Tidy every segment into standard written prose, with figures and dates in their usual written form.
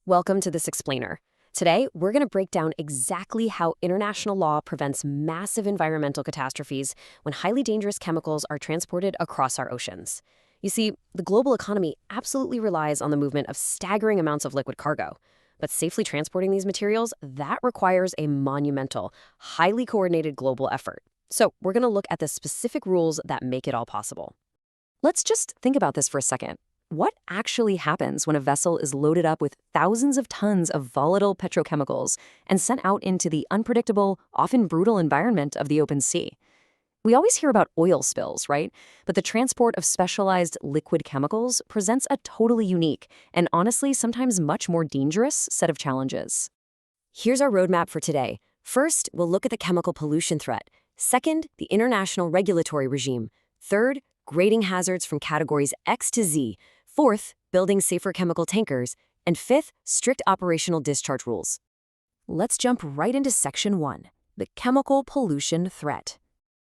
Welcome to this explainer. Today, we're going to break down exactly how international law prevents massive environmental catastrophes when highly dangerous chemicals are transported across our oceans. You see, the global economy absolutely relies on the movement of staggering amounts of liquid cargo. But safely transporting these materials, that requires a monumental, highly coordinated global effort. So we're going to look at the specific rules that make it all possible. Let's just think about this for a second. What actually happens when a vessel is loaded up with thousands of tons of volatile petrochemicals and sent out into the unpredictable, often brutal environment of the open sea? We always hear about oil spills, right? But the transport of specialized liquid chemicals presents a totally unique and honestly sometimes much more dangerous set of challenges. Here's our roadmap for today. First, we'll look at the chemical pollution threat. Second, the international regulatory regime. Third, grading hazards from categories X to Z. Fourth, building safer chemical tankers. And fifth, strict operational discharge rules. Let's jump right into Section 1, the chemical pollution threat.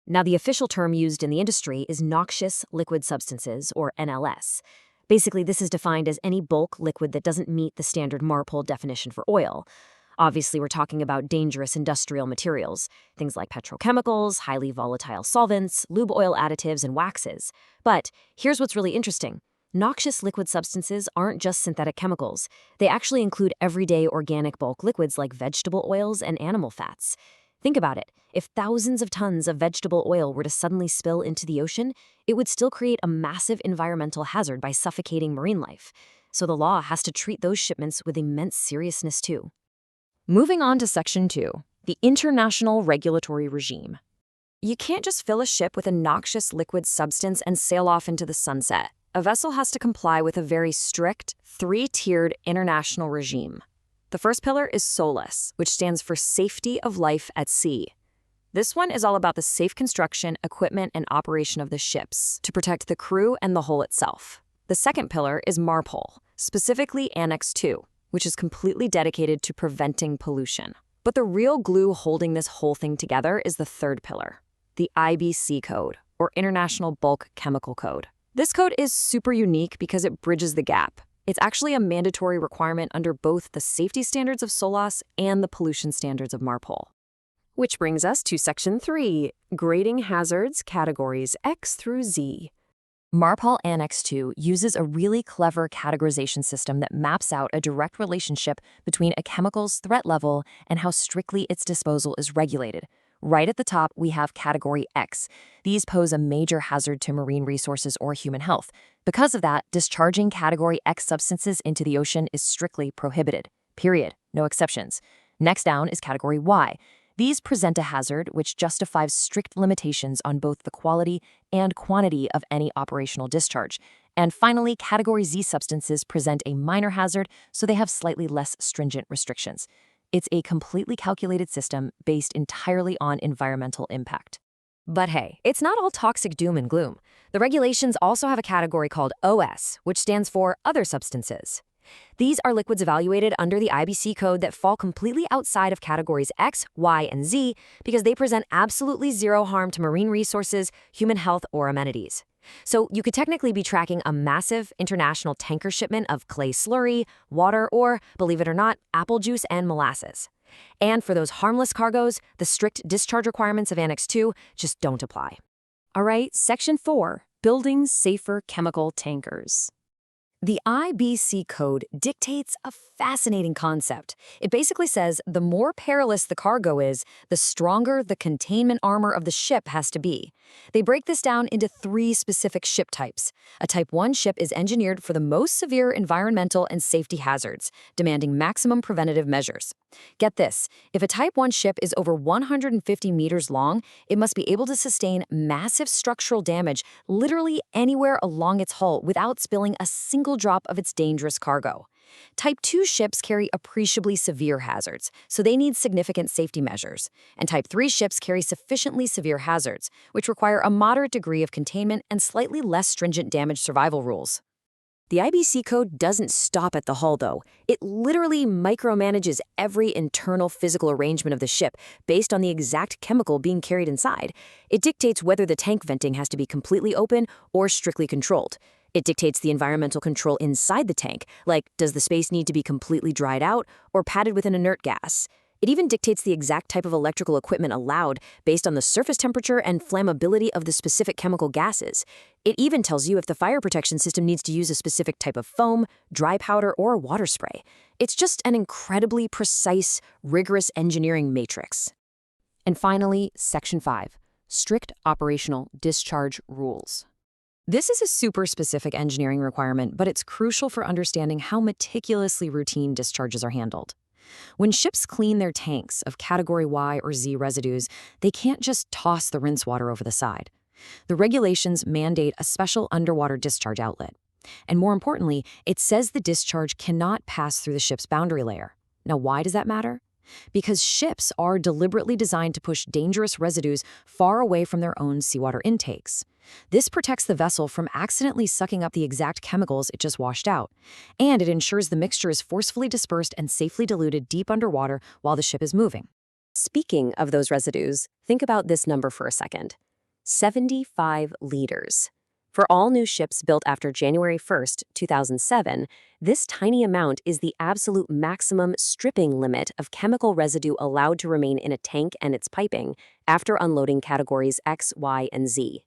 Now, the official term used in the industry is noxious liquid substances, or NLS. Basically, this is defined as any bulk liquid that doesn't meet the standard MARPOL definition for oil. Obviously, we're talking about dangerous industrial materials, things like petrochemicals, highly volatile solvents, lube oil additives, and waxes. But here's what's really interesting. Noxious liquid substances aren't just synthetic chemicals. They actually include everyday organic bulk liquids like vegetable oils and animal fats. Think about it. If thousands of tons of vegetable oil were to suddenly spill into the ocean, it would still create a massive environmental hazard by suffocating marine life. So the law has to treat those shipments with immense seriousness too. Moving on to Section 2, the international regulatory regime. You can't just fill a ship with a noxious liquid substance and sail off into the sunset. A vessel has to comply with a very strict, three-tiered international regime. The first pillar is SOLAS, which stands for Safety of Life at Sea. This one is all about the safe construction, equipment, and operation of the ships to protect the crew and the hull itself. The second pillar is MARPOL, specifically Annex II, which is completely dedicated to preventing pollution. But the real glue holding this whole thing together is the third pillar, the IBC code, or International Bulk Chemical Code. This code is super unique because it bridges the gap. It's actually a mandatory requirement under both the safety standards of SOLAS and the pollution standards of MARPOL. Which brings us to Section 3, grading hazards categories X through Z. MARPOL Annex II uses a really clever categorization system that maps out a direct relationship between a chemical's threat level and how strictly its disposal is regulated. Right at the top, we have Category X. These pose a major hazard to marine resources or human health. Because of that, discharging Category X substances into the ocean is strictly prohibited. Period. No exceptions. Next down is Category Y. These present a hazard which justifies strict limitations on both the quality and quantity of any operational discharge. And finally, Category Z substances present a minor hazard, so they have slightly less stringent restrictions. It's a completely calculated system based entirely on environmental impact. But hey, it's not all toxic doom and gloom. The regulations also have a category called OS, which stands for Other Substances. These are liquids evaluated under the IBC code that fall completely outside of categories X, Y, and Z because they present absolutely zero harm to marine resources, human health, or amenities. So you could technically be tracking a massive international tanker shipment of clay slurry, water, or, believe it or not, apple juice and molasses. And for those harmless cargoes, the strict discharge requirements of Annex II just don't apply. All right, Section 4, building safer chemical tankers. The IBC code dictates a fascinating concept. It basically says the more perilous the cargo is, the stronger the containment armor of the ship has to be. They break this down into 3 specific ship types. A Type 1 ship is engineered for the most severe environmental and safety hazards, demanding maximum preventative measures. Get this, if a Type 1 ship is over 150 meters long, it must be able to sustain massive structural damage literally anywhere along its hull without spilling a single drop of its dangerous cargo. Type 2 ships carry appreciably severe hazards, so they need significant safety measures. And Type 3 ships carry sufficiently severe hazards, which require a moderate degree of containment and slightly less stringent damage survival rules. The IBC code doesn't stop at the hull, though. It literally micromanages every internal physical arrangement of the ship based on the exact chemical being carried inside. It dictates whether the tank venting has to be completely open or strictly controlled. It dictates the environmental control inside the tank, like does the space need to be completely dried out or padded with an inert gas. It even dictates the exact type of electrical equipment allowed based on the surface temperature and flammability of the specific chemical gases. It even tells you if the fire protection system needs to use a specific type of foam, dry powder, or water spray. It's just an incredibly precise, rigorous engineering matrix. And finally, Section 5, Strict Operational Discharge Rules. This is a super specific engineering requirement, but it's crucial for understanding how meticulously routine discharges are handled. When ships clean their tanks of Category Y or Z residues, they can't just toss the rinse water over the side. The regulations mandate a special underwater discharge outlet. And more importantly, it says the discharge cannot pass through the ship's boundary layer. Now, why does that matter? Because ships are deliberately designed to push dangerous residues far away from their own seawater intakes. This protects the vessel from accidentally sucking up the exact chemicals it just washed out, and it ensures the mixture is forcefully dispersed and safely diluted deep underwater while the ship is moving. Speaking of those residues, think about this number for a second. 75 liters. For all new ships built after January 1st, 2007, this tiny amount is the absolute maximum stripping limit of chemical residue allowed to remain in a tank and its piping after unloading categories X, Y, and Z.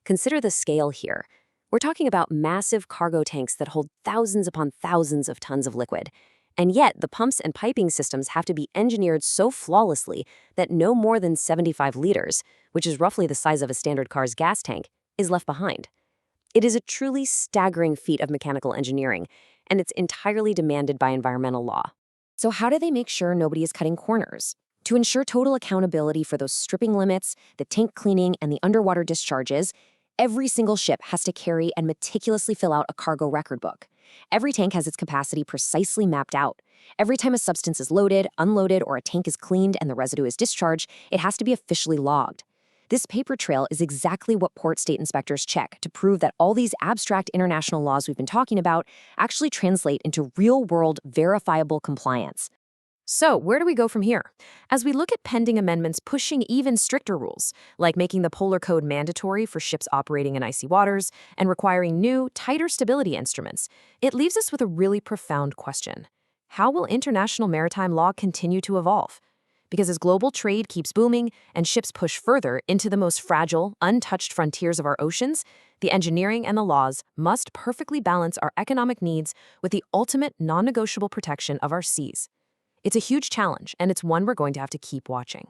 Consider the scale here. We're talking about massive cargo tanks that hold thousands upon thousands of tons of liquid. And yet, the pumps and piping systems have to be engineered so flawlessly that no more than 75 liters, which is roughly the size of a standard car's gas tank, is left behind. It is a truly staggering feat of mechanical engineering, and it's entirely demanded by environmental law. So how do they make sure nobody is cutting corners? To ensure total accountability for those stripping limits, the tank cleaning, and the underwater discharges, every single ship has to carry and meticulously fill out a cargo record book. Every tank has its capacity precisely mapped out. Every time a substance is loaded, unloaded, or a tank is cleaned and the residue is discharged, it has to be officially logged. This paper trail is exactly what port state inspectors check to prove that all these abstract international laws we've been talking about actually translate into real-world, verifiable compliance. So, where do we go from here? As we look at pending amendments pushing even stricter rules, like making the Polar Code mandatory for ships operating in icy waters and requiring new, tighter stability instruments, it leaves us with a really profound question. How will international maritime law continue to evolve? Because as global trade keeps booming and ships push further into the most fragile, untouched frontiers of our oceans, the engineering and the laws must perfectly balance our economic needs with the ultimate non-negotiable protection of our seas. It's a huge challenge, and it's one we're going to have to keep watching.